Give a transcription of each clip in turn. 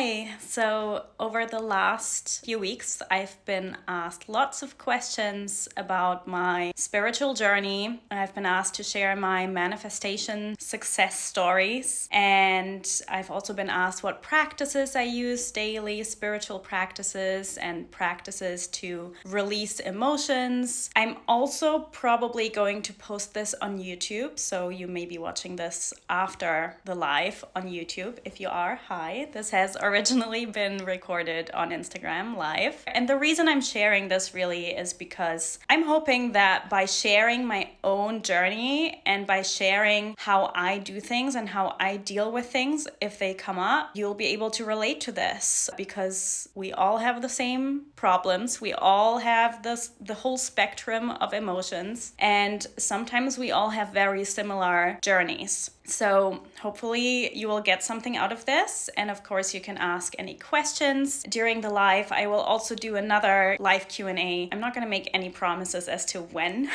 Hi. So, over the last few weeks, I've been asked lots of questions about my spiritual journey. I've been asked to share my manifestation success stories. And I've also been asked what practices I use daily, spiritual practices and practices to release emotions. I'm also probably going to post this on YouTube. So, you may be watching this after the live on YouTube. If you are, hi. This has originally been recorded on Instagram live. And the reason I'm sharing this really is because I'm hoping that by sharing my own journey and by sharing how I do things and how I deal with things, if they come up, you'll be able to relate to this because we all have the same problems. We all have the whole spectrum of emotions, and sometimes we all have very similar journeys. So hopefully you will get something out of this. And of course, you can ask any questions during the live. I will also do another live Q&A. I'm not going to make any promises as to when,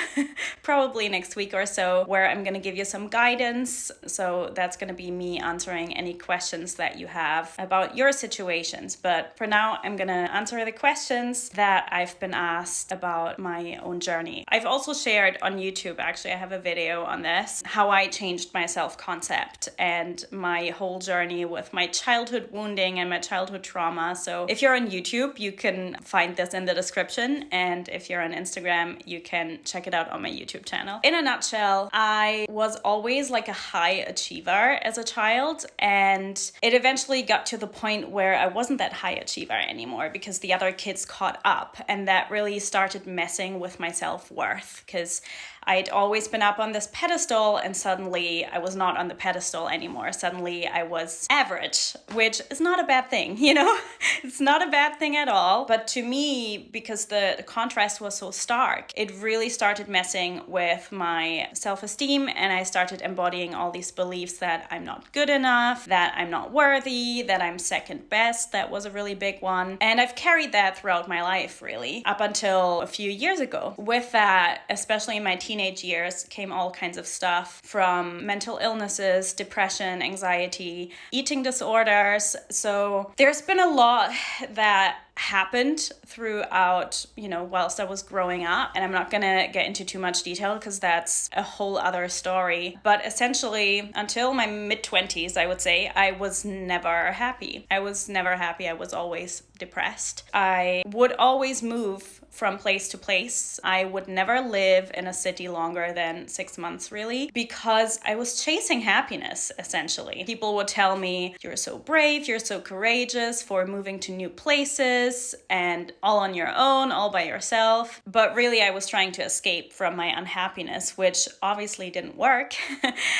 probably next week or so, where I'm going to give you some guidance. So that's going to be me answering any questions that you have about your situations. But for now, I'm going to answer the questions that I've been asked about my own journey. I've also shared on YouTube, actually, I have a video on this, how I changed my self-concept and my whole journey with my childhood wounding and my childhood trauma. So if you're on YouTube, you can find this in the description. And if you're on Instagram, you can check it out on my YouTube channel. In a nutshell, I was always like a high achiever as a child. And it eventually got to the point where I wasn't that high achiever anymore because the other kids caught up. And that really started messing with my self-worth because I'd always been up on this pedestal and suddenly I was not on the pedestal anymore. Suddenly I was average, which is not a bad thing, you know? It's not a bad thing at all. But to me, because the contrast was so stark, it really started messing with my self-esteem, and I started embodying all these beliefs that I'm not good enough, that I'm not worthy, that I'm second best. That was a really big one. And I've carried that throughout my life, really, up until a few years ago. With that, especially in my teenage years, came all kinds of stuff from mental illnesses, depression, anxiety, eating disorders. So there's been a lot that happened throughout, whilst I was growing up. And I'm not going to get into too much detail because that's a whole other story. But essentially, until my mid-20s, I would say, I was never happy. I was always depressed. I would always move from place to place. I would never live in a city longer than 6 months, really, because I was chasing happiness, essentially. People would tell me, you're so brave, you're so courageous for moving to new places and all on your own, all by yourself. But really, I was trying to escape from my unhappiness, which obviously didn't work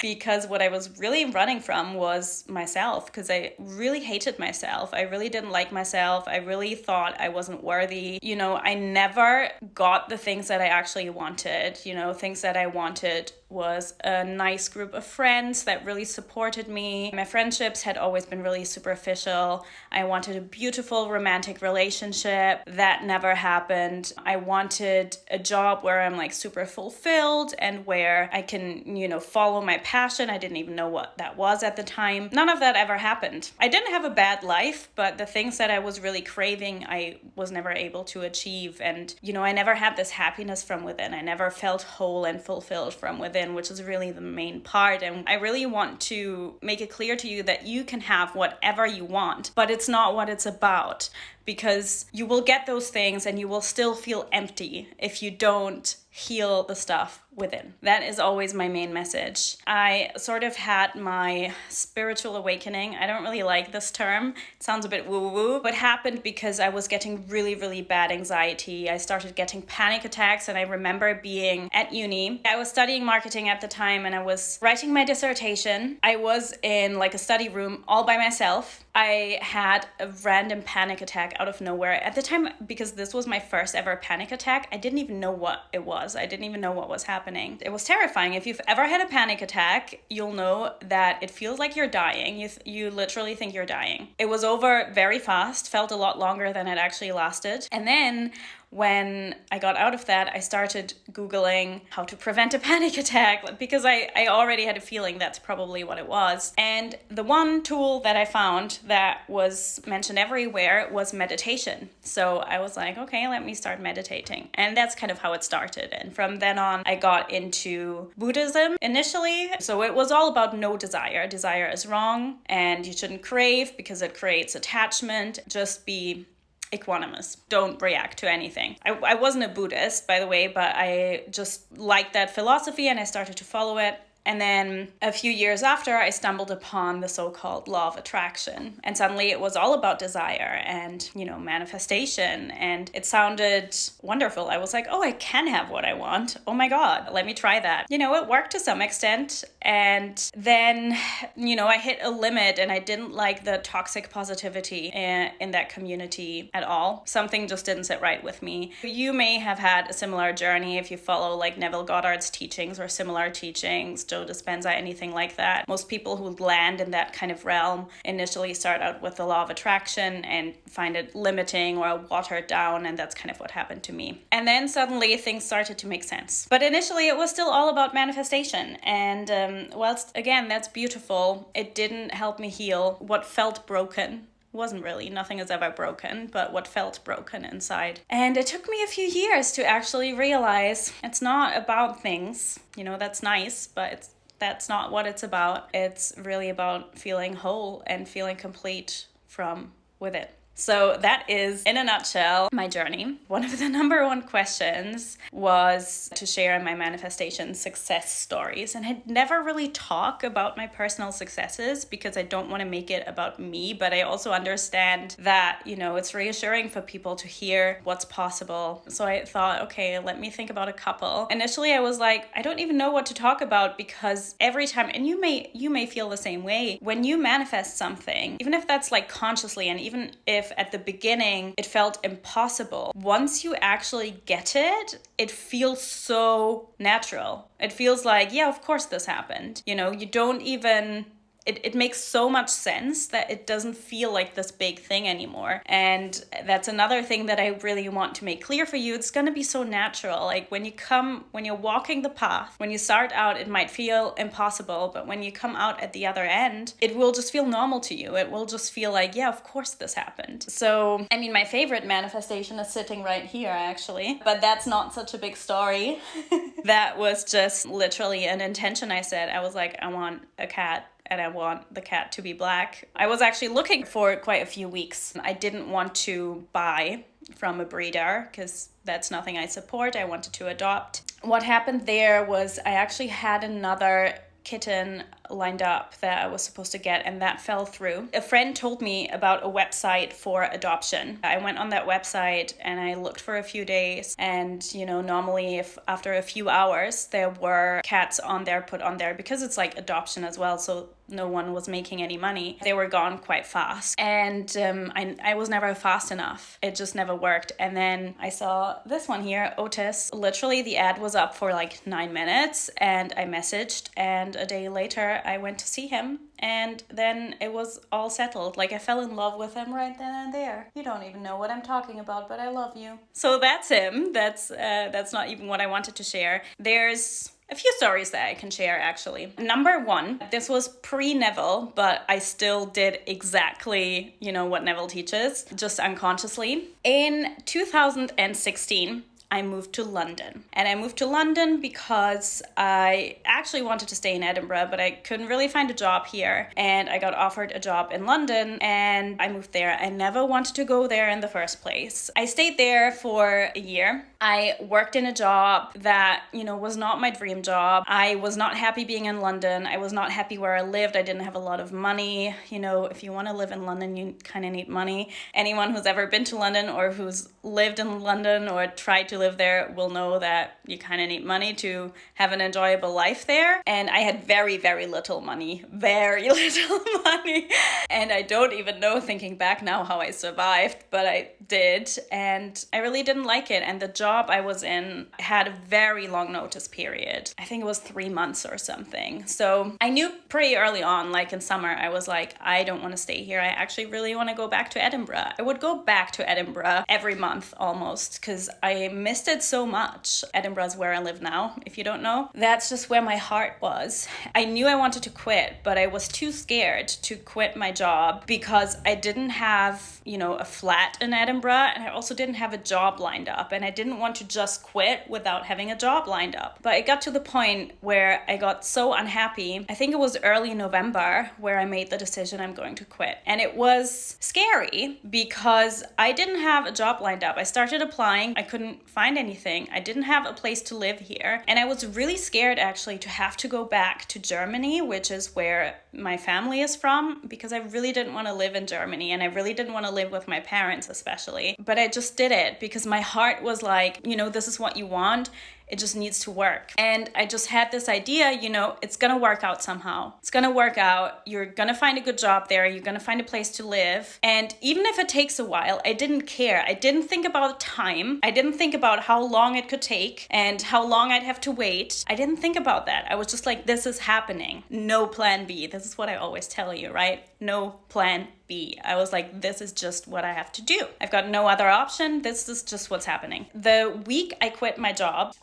because what I was really running from was myself, because I really hated myself. I really didn't like myself. I really thought I wasn't worthy. I never got the things that I actually wanted. Things that I wanted was a nice group of friends that really supported me. My friendships had always been really superficial. I wanted a beautiful romantic relationship. That never happened. I wanted a job where I'm like super fulfilled and where I can, follow my passion. I didn't even know what that was at the time. None of that ever happened. I didn't have a bad life, but the things that I was really craving, I was never able to achieve. And, I never had this happiness from within. I never felt whole and fulfilled from within, which is really the main part. And I really want to make it clear to you that you can have whatever you want, but it's not what it's about, because you will get those things and you will still feel empty if you don't heal the stuff within. That is always my main message. I sort of had my spiritual awakening. I don't really like this term. It sounds a bit woo-woo. What happened because I was getting really, really bad anxiety. I started getting panic attacks, and I remember being at uni. I was studying marketing at the time, and I was writing my dissertation. I was in like a study room all by myself. I had a random panic attack out of nowhere. At the time, because this was my first ever panic attack, I didn't even know what it was. I didn't even know what was happening. It was terrifying. If you've ever had a panic attack, you'll know that it feels like you're dying. You literally think you're dying. It was over very fast, felt a lot longer than it actually lasted. And then when I got out of that, I started Googling how to prevent a panic attack because I already had a feeling that's probably what it was. And the one tool that I found that was mentioned everywhere was meditation. So I was like, okay, let me start meditating. And that's kind of how it started. And from then on, I got into Buddhism initially. So it was all about no desire. Desire is wrong and you shouldn't crave because it creates attachment. Just be equanimous. Don't react to anything. I wasn't a Buddhist, by the way, but I just liked that philosophy and I started to follow it. And then a few years after, I stumbled upon the so-called law of attraction. And suddenly it was all about desire and, manifestation. And it sounded wonderful. I was like, oh, I can have what I want. Oh my God, let me try that. It worked to some extent. And then, I hit a limit and I didn't like the toxic positivity in that community at all. Something just didn't sit right with me. You may have had a similar journey if you follow like Neville Goddard's teachings or similar teachings, Joe Dispenza, anything like that. Most people who land in that kind of realm initially start out with the law of attraction and find it limiting or watered down, and that's kind of what happened to me. And then suddenly things started to make sense. But initially it was still all about manifestation, and whilst again that's beautiful, it didn't help me heal what felt broken. Wasn't really, nothing is ever broken, but what felt broken inside. And it took me a few years to actually realize it's not about things, that's nice, but that's not what it's about. It's really about feeling whole and feeling complete from within. So that is, in a nutshell, my journey. One of the number one questions was to share my manifestation success stories. And I'd never really talk about my personal successes because I don't want to make it about me. But I also understand that, it's reassuring for people to hear what's possible. So I thought, okay, let me think about a couple. Initially, I was like, I don't even know what to talk about because every time, and you may feel the same way, when you manifest something, even if that's like consciously, and even if at the beginning it felt impossible, once you actually get it, it feels so natural. It feels like, yeah, of course this happened. You don't even... It makes so much sense that it doesn't feel like this big thing anymore. And that's another thing that I really want to make clear for you. It's going to be so natural. Like when you're walking the path, when you start out, it might feel impossible, but when you come out at the other end, it will just feel normal to you. It will just feel like, yeah, of course this happened. So, my favorite manifestation is sitting right here, actually, but that's not such a big story. That was just literally an intention I said. I was like, I want a cat. And I want the cat to be black. I was actually looking for quite a few weeks. I didn't want to buy from a breeder because that's nothing I support. I wanted to adopt. What happened there was I actually had another kitten lined up that I was supposed to get, and that fell through. A friend told me about a website for adoption. I went on that website and I looked for a few days, and normally if after a few hours there were cats on there, put on there, because it's like adoption as well, so no one was making any money. They were gone quite fast, and I was never fast enough. It just never worked. And then I saw this one here, Otis. Literally the ad was up for like 9 minutes, and I messaged, and a day later I went to see him, and then it was all settled. Like I fell in love with him right then and there. You don't even know what I'm talking about, but I love you. So that's him. That's not even what I wanted to share. There's a few stories that I can share, actually. Number one, this was pre-Neville, but I still did exactly, what Neville teaches, just unconsciously. In 2016, I moved to London. And I moved to London because I actually wanted to stay in Edinburgh, but I couldn't really find a job here. And I got offered a job in London and I moved there. I never wanted to go there in the first place. I stayed there for a year. I worked in a job that, was not my dream job. I was not happy being in London. I was not happy where I lived. I didn't have a lot of money. If you want to live in London, you kind of need money. Anyone who's ever been to London or who's lived in London or tried to live there will know that you kind of need money to have an enjoyable life there. And I had very, very little money, very little money. And I don't even know, thinking back now, how I survived, but I did. And I really didn't like it. And the job I was in had a very long notice period. I think it was 3 months or something. So I knew pretty early on, like in summer, I was like, I don't want to stay here. I actually really want to go back to Edinburgh. I would go back to Edinburgh every month almost because I missed it so much. Edinburgh is where I live now, if you don't know. That's just where my heart was. I knew I wanted to quit, but I was too scared to quit my job because I didn't have, a flat in Edinburgh, and I also didn't have a job lined up, and I didn't want to just quit without having a job lined up. But it got to the point where I got so unhappy. I think it was early November where I made the decision I'm going to quit. And it was scary because I didn't have a job lined up. I started applying. I couldn't find anything. I didn't have a place to live here. And I was really scared actually to have to go back to Germany, which is where my family is from, because I really didn't want to live in Germany, and I really didn't want to live with my parents especially. But I just did it because my heart was like, this is what you want. It just needs to work. And I just had this idea, it's gonna work out somehow. It's gonna work out. You're gonna find a good job there. You're gonna find a place to live. And even if it takes a while, I didn't care. I didn't think about time. I didn't think about how long it could take and how long I'd have to wait. I didn't think about that. I was just like, this is happening. No plan B. This is what I always tell you, right? No plan B. I was like, this is just what I have to do. I've got no other option. This is just what's happening. The week I quit my job,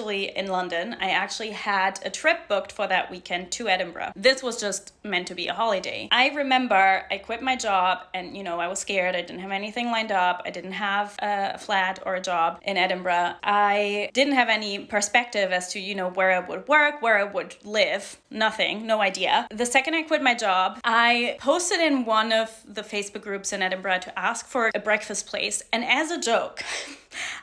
in London, I actually had a trip booked for that weekend to Edinburgh. This was just meant to be a holiday. I remember I quit my job and, I was scared. I didn't have anything lined up. I didn't have a flat or a job in Edinburgh. I didn't have any perspective as to, where I would work, where I would live. Nothing, no idea. The second I quit my job, I posted in one of the Facebook groups in Edinburgh to ask for a breakfast place. And as a joke,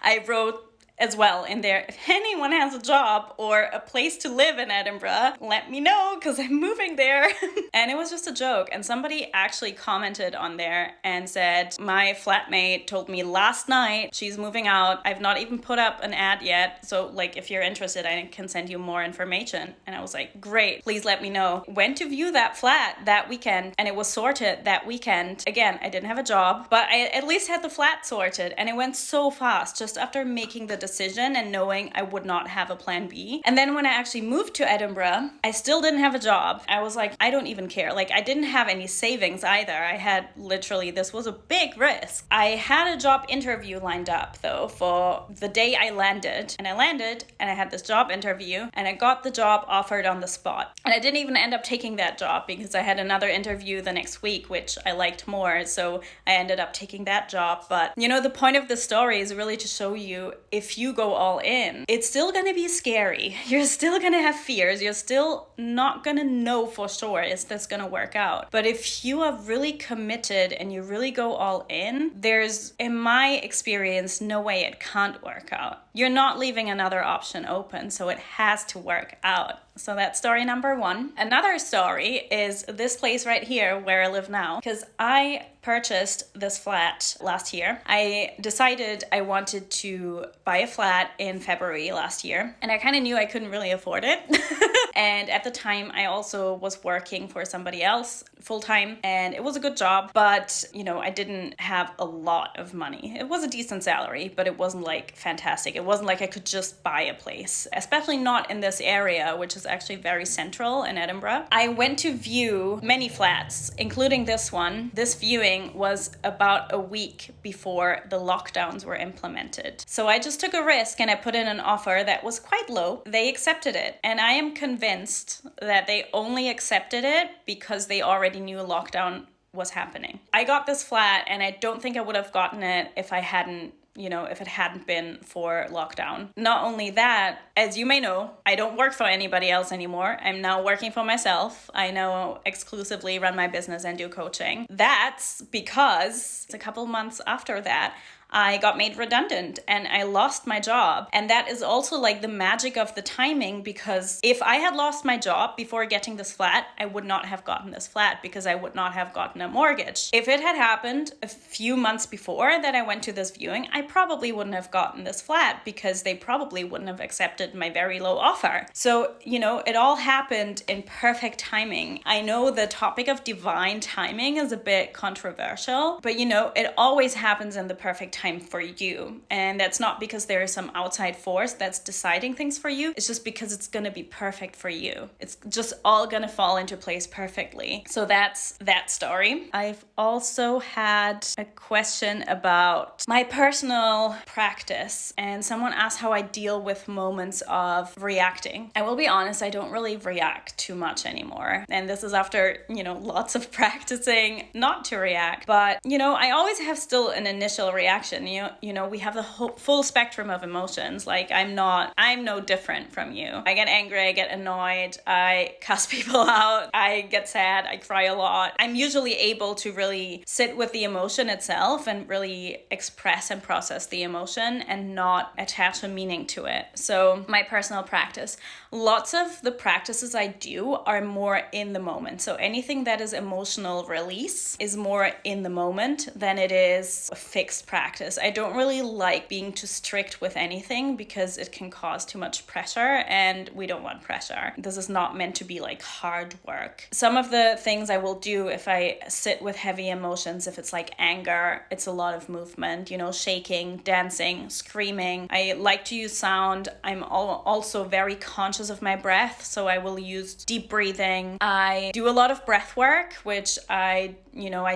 I wrote as well in there, if anyone has a job or a place to live in Edinburgh, let me know because I'm moving there. And it was just a joke. And somebody actually commented on there and said, my flatmate told me last night she's moving out. I've not even put up an ad yet. So if you're interested, I can send you more information. And I was like, great, please let me know. Went to view that flat that weekend and it was sorted that weekend. Again, I didn't have a job, but I at least had the flat sorted. And it went so fast just after making the decision and knowing I would not have a plan B. And then when I actually moved to Edinburgh, I still didn't have a job. I was like, I don't even care. I didn't have any savings either. I had this was a big risk. I had a job interview lined up though for the day I landed. And I landed and I had this job interview and I got the job offered on the spot. And I didn't even end up taking that job because I had another interview the next week, which I liked more. So I ended up taking that job. But the point of this story is really to show you, if you go all in, it's still going to be scary. You're still going to have fears. You're still not going to know for sure if that's going to work out. But if you are really committed and you really go all in, there's, in my experience, no way it can't work out. You're not leaving another option open, so it has to work out. So that's story number one. Another story is this place right here where I live now, because I purchased this flat last year. I decided I wanted to buy a flat in February last year, and I kind of knew I couldn't really afford it. And at the time, I also was working for somebody else full-time, and it was a good job, but I didn't have a lot of money. It was a decent salary, but it wasn't fantastic. It wasn't I could just buy a place, especially not in this area, which is actually very central in Edinburgh. I went to view many flats, including this one. This viewing was about a week before the lockdowns were implemented. So I just took a risk and I put in an offer that was quite low. They accepted it. And I am convinced that they only accepted it because they already knew a lockdown was happening. I got this flat and I don't think I would have gotten it if I hadn't if it hadn't been for lockdown. Not only that, as you may know, I don't work for anybody else anymore. I'm now working for myself. I now exclusively run my business and do coaching. That's because a couple months after that, I got made redundant and I lost my job. And that is also like the magic of the timing, because if I had lost my job before getting this flat, I would not have gotten this flat because I would not have gotten a mortgage. If it had happened a few months before that I went to this viewing, I probably wouldn't have gotten this flat because they probably wouldn't have accepted my very low offer. So, it all happened in perfect timing. I know the topic of divine timing is a bit controversial, but it always happens in the perfect time for you. And that's not because there is some outside force that's deciding things for you. It's just because it's going to be perfect for you. It's just all going to fall into place perfectly. So that's that story. I've also had a question about my personal practice, and someone asked how I deal with moments of reacting. I will be honest, I don't really react too much anymore. And this is after, lots of practicing not to react. But, I always have still an initial reaction. We have the full spectrum of emotions. Like I'm no different from you. I get angry, I get annoyed, I cuss people out, I get sad, I cry a lot. I'm usually able to really sit with the emotion itself and really express and process the emotion and not attach a meaning to it. So my personal practice, lots of the practices I do are more in the moment. So anything that is emotional release is more in the moment than it is a fixed practice. I don't really like being too strict with anything because it can cause too much pressure, and we don't want pressure. This is not meant to be like hard work. Some of the things I will do if I sit with heavy emotions, if it's like anger, it's a lot of movement, shaking, dancing, screaming. I like to use sound. I'm also very conscious of my breath, so I will use deep breathing. I do a lot of breath work, which I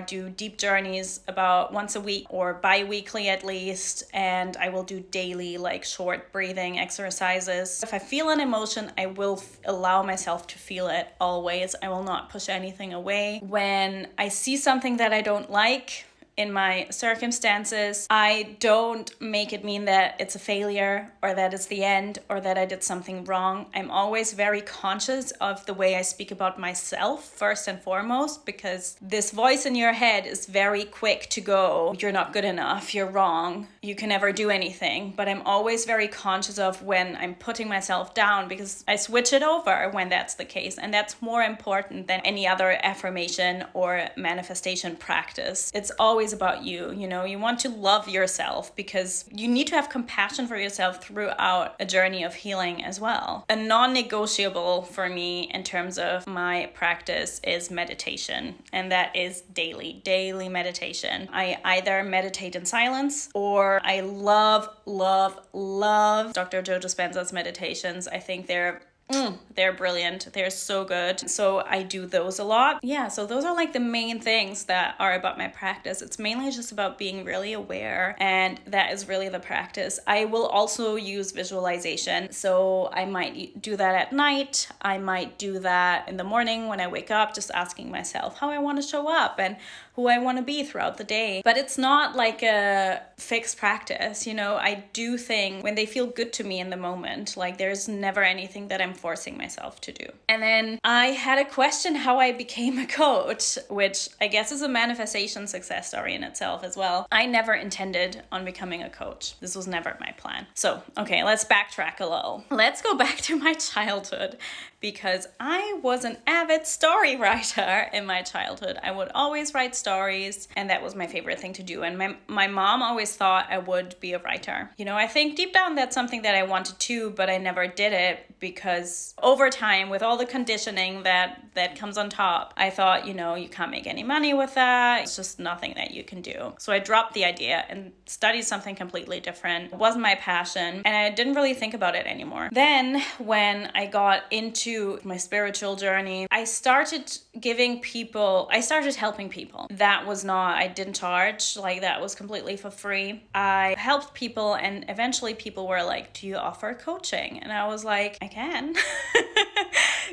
do deep journeys about once a week or bi-weekly at least, and I will do daily like short breathing exercises. If I feel an emotion, I will allow myself to feel it always. I will not push anything away. When I see something that I don't like in my circumstances, I don't make it mean that it's a failure or that it's the end or that I did something wrong. I'm always very conscious of the way I speak about myself first and foremost, because this voice in your head is very quick to go, you're not good enough, you're wrong, you can never do anything. But I'm always very conscious of when I'm putting myself down, because I switch it over when that's the case. And that's more important than any other affirmation or manifestation practice. It's always about you. You want to love yourself because you need to have compassion for yourself throughout a journey of healing as well. A non-negotiable for me in terms of my practice is meditation, and that is daily meditation. I either meditate in silence, or I love Dr. Joe Dispenza's meditations. I think they're brilliant. They're so good. So I do those a lot. Yeah, so those are like the main things that are about my practice. It's mainly just about being really aware, and that is really the practice. I will also use visualization. So I might do that at night. I might do that in the morning when I wake up, just asking myself how I want to show up and who I want to be throughout the day. But it's not like a fixed practice. I do things when they feel good to me in the moment. Like there's never anything that I'm forcing myself to do. And then I had a question how I became a coach, which I guess is a manifestation success story in itself as well. I never intended on becoming a coach. This was never my plan. So, okay, let's backtrack a little. Let's go back to my childhood, because I was an avid story writer in my childhood. I would always write stories, and that was my favorite thing to do. And my mom always thought I would be a writer. I think deep down that's something that I wanted to, but I never did it because over time, with all the conditioning that comes on top, I thought, you can't make any money with that. It's just nothing that you can do. So I dropped the idea and studied something completely different. It wasn't my passion, and I didn't really think about it anymore. Then when I got into my spiritual journey, I started helping people. I didn't charge, that was completely for free. I helped people, and eventually people were like, do you offer coaching? And I was like, I can.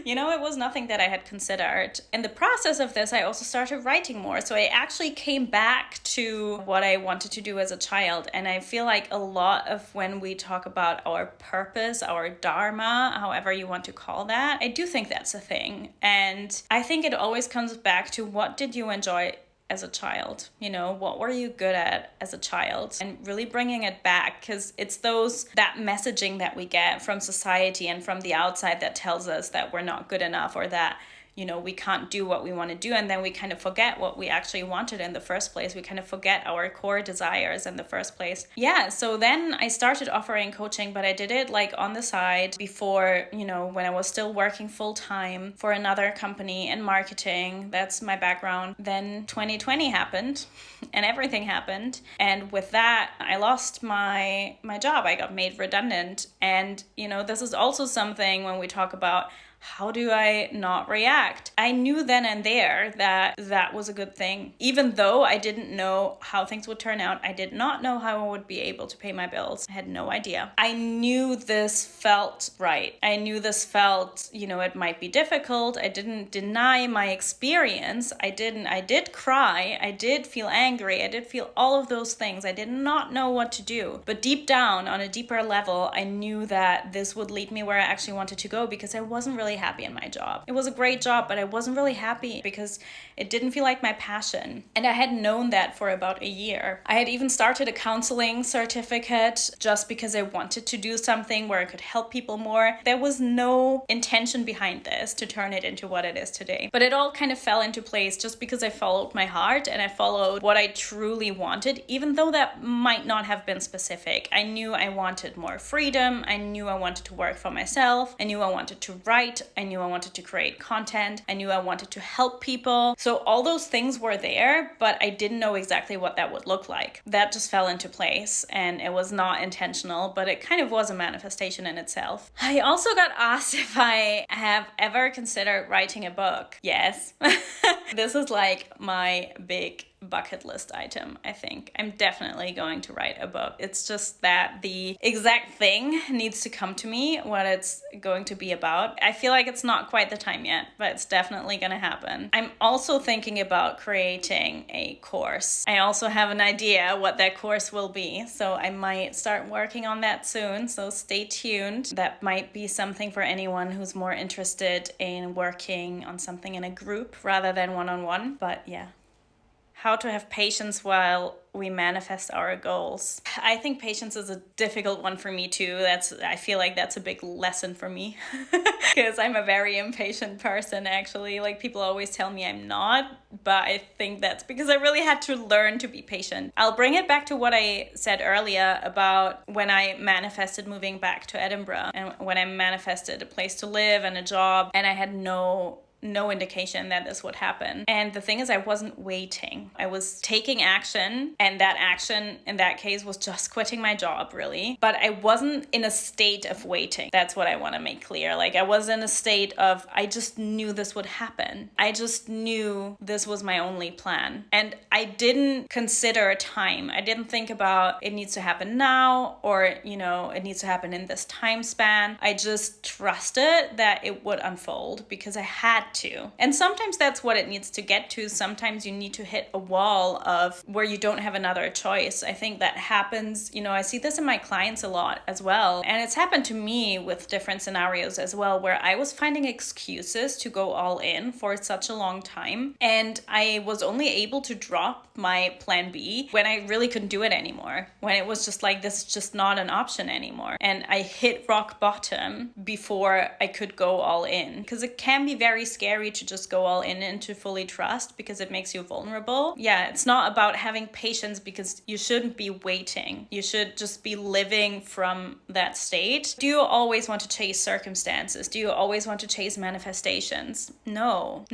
It was nothing that I had considered. In the process of this, I also started writing more. So I actually came back to what I wanted to do as a child. And I feel like a lot of when we talk about our purpose, our dharma, however you want to call that, I do think that's a thing. And I think it always comes back to what did you enjoy as a child? What were you good at as a child? And really bringing it back, because it's that messaging that we get from society and from the outside that tells us that we're not good enough, or that we can't do what we want to do. And then we kind of forget what we actually wanted in the first place. We kind of forget our core desires in the first place. Yeah, so then I started offering coaching, but I did it like on the side before, when I was still working full time for another company in marketing. That's my background. Then 2020 happened and everything happened. And with that, I lost my job. I got made redundant. And, this is also something when we talk about how do I not react? I knew then and there that that was a good thing. Even though I didn't know how things would turn out, I did not know how I would be able to pay my bills. I had no idea. I knew this felt right. I knew this felt, it might be difficult. I didn't deny my experience. I did cry. I did feel angry. I did feel all of those things. I did not know what to do. But deep down, on a deeper level, I knew that this would lead me where I actually wanted to go, because I wasn't really happy in my job. It was a great job, but I wasn't really happy because it didn't feel like my passion. And I had known that for about a year. I had even started a counseling certificate just because I wanted to do something where I could help people more. There was no intention behind this to turn it into what it is today. But it all kind of fell into place just because I followed my heart and I followed what I truly wanted, even though that might not have been specific. I knew I wanted more freedom. I knew I wanted to work for myself. I knew I wanted to write. I knew I wanted to create content. I knew I wanted to help people. So all those things were there, but I didn't know exactly what that would look like. That just fell into place, and it was not intentional, but it kind of was a manifestation in itself. I also got asked if I have ever considered writing a book. Yes. This is like my big bucket list item, I think. I'm definitely going to write a book. It's just that the exact thing needs to come to me, what it's going to be about. I feel like it's not quite the time yet, but it's definitely going to happen. I'm also thinking about creating a course. I also have an idea what that course will be, so I might start working on that soon, so stay tuned. That might be something for anyone who's more interested in working on something in a group rather than one-on-one, but yeah. How to have patience while we manifest our goals. I think patience is a difficult one for me too. I feel like that's a big lesson for me because I'm a very impatient person actually. Like people always tell me I'm not, but I think that's because I really had to learn to be patient. I'll bring it back to what I said earlier about when I manifested moving back to Edinburgh and when I manifested a place to live and a job, and I had no indication that this would happen. And the thing is, I wasn't waiting. I was taking action, and that action in that case was just quitting my job, really. But I wasn't in a state of waiting. That's what I want to make clear. Like I was in a state of, I just knew this would happen. I just knew this was my only plan. And I didn't consider a time. I didn't think about it needs to happen now, or, it needs to happen in this time span. I just trusted that it would unfold because I had to. And sometimes that's what it needs to get to. Sometimes you need to hit a wall of where you don't have another choice. I think that happens, I see this in my clients a lot as well. And it's happened to me with different scenarios as well, where I was finding excuses to go all in for such a long time. And I was only able to drop my plan B when I really couldn't do it anymore. When it was just like, this is just not an option anymore. And I hit rock bottom before I could go all in. Because it can be very scary to just go all in and to fully trust because it makes you vulnerable. Yeah, it's not about having patience because you shouldn't be waiting. You should just be living from that state. Do you always want to chase circumstances? Do you always want to chase manifestations? No,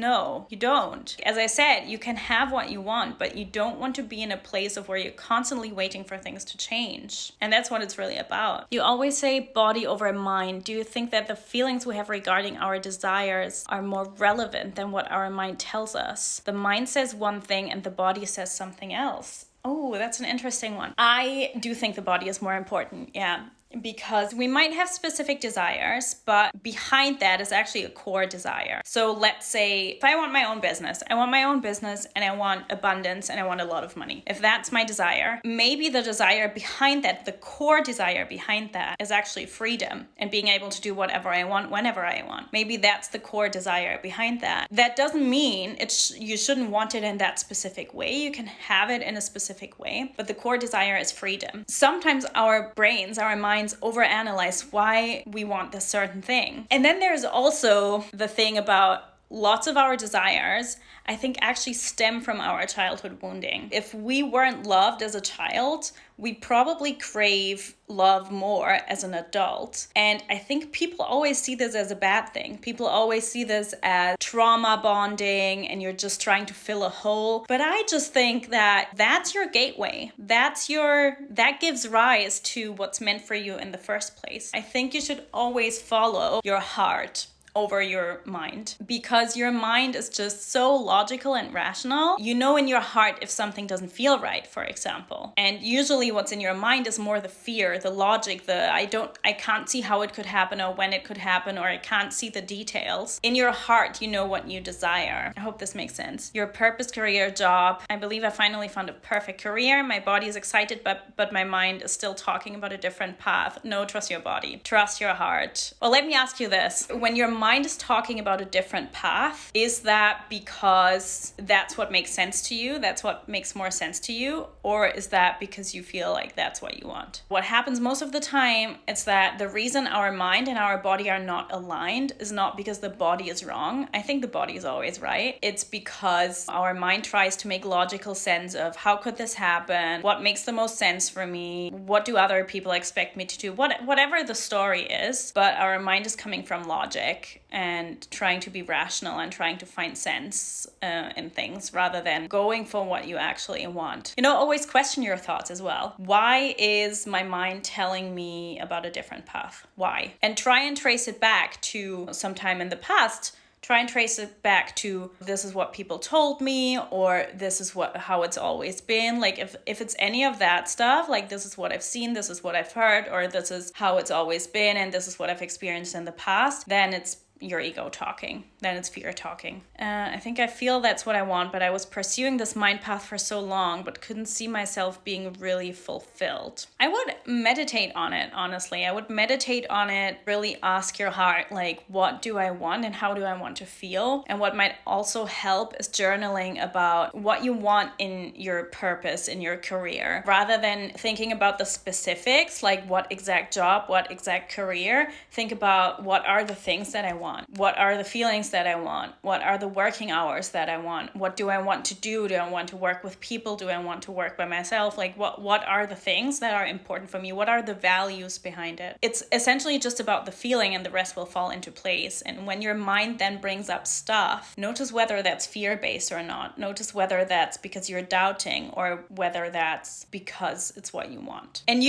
you don't. As I said, you can have what you want, but you don't want to be in a place of where you're constantly waiting for things to change. And that's what it's really about. You always say body over mind. Do you think that the feelings we have regarding our desires are more relevant than what our mind tells us? The mind says one thing and the body says something else. Oh, that's an interesting one. I do think the body is more important. Yeah. because we might have specific desires, but behind that is actually a core desire. So let's say if I want my own business, and I want abundance and I want a lot of money. If that's my desire, maybe the desire behind that, the core desire behind that is actually freedom and being able to do whatever I want, whenever I want. Maybe that's the core desire behind that. That doesn't mean you shouldn't want it in that specific way. You can have it in a specific way, but the core desire is freedom. Sometimes our brains, our minds overanalyze why we want this certain thing. And then there's also the thing about lots of our desires, I think, actually stem from our childhood wounding. If we weren't loved as a child, we probably crave love more as an adult. And I think people always see this as a bad thing. People always see this as trauma bonding and you're just trying to fill a hole. But I just think that that's your gateway. That gives rise to what's meant for you in the first place. I think you should always follow your heart over your mind, because your mind is just so logical and rational. You know in your heart if something doesn't feel right, for example. And usually what's in your mind is more the fear, the logic, I can't see how it could happen or when it could happen, or I can't see the details. In your heart, you know what you desire. I hope this makes sense. Your purpose, career, job. I believe I finally found a perfect career. My body is excited, but my mind is still talking about a different path. No, trust your body. Trust your heart. Well, let me ask you this. When your mind is talking about a different path, is that because that's what makes sense to you? That's what makes more sense to you? Or is that because you feel like that's what you want? What happens most of the time is that the reason our mind and our body are not aligned is not because the body is wrong. I think the body is always right. It's because our mind tries to make logical sense of how could this happen? What makes the most sense for me? What do other people expect me to do? Whatever the story is, but our mind is coming from logic and trying to be rational and trying to find sense in things rather than going for what you actually want. Always question your thoughts as well. Why is my mind telling me about a different path? Why? And try and trace it back to some time in the past. Try and trace it back to this is what people told me, or this is how it's always been. Like if it's any of that stuff, like this is what I've seen, this is what I've heard, or this is how it's always been, and this is what I've experienced in the past, then it's your ego talking. Then it's fear talking. I feel that's what I want, but I was pursuing this mind path for so long, but couldn't see myself being really fulfilled. I would meditate on it, honestly. I would meditate on it, really ask your heart, like, what do I want and how do I want to feel? And what might also help is journaling about what you want in your purpose, in your career, rather than thinking about the specifics, like what exact job, what exact career. Think about what are the things that I want. What are the feelings that I want? What are the working hours that I want? What do I want to do? Do I want to work with people? Do I want to work by myself? Like what are the things that are important for me? What are the values behind it? It's essentially just about the feeling, and the rest will fall into place. And when your mind then brings up stuff, notice whether that's fear-based or not. Notice whether that's because you're doubting or whether that's because it's what you want. And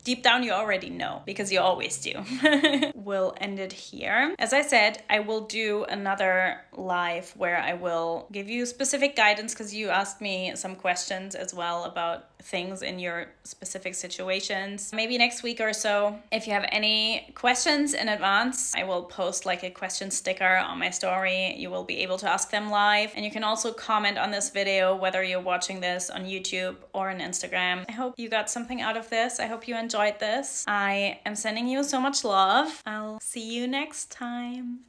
deep down you already know, because you always do. We'll end it here. As I said, I will do another live where I will give you specific guidance, because you asked me some questions as well about things in your specific situations. Maybe next week or so. If you have any questions in advance, I will post like a question sticker on my story. You will be able to ask them live, and you can also comment on this video, whether you're watching this on YouTube or on Instagram. I hope you got something out of this. I hope you enjoyed this. I am sending you so much love. I'll see you next time.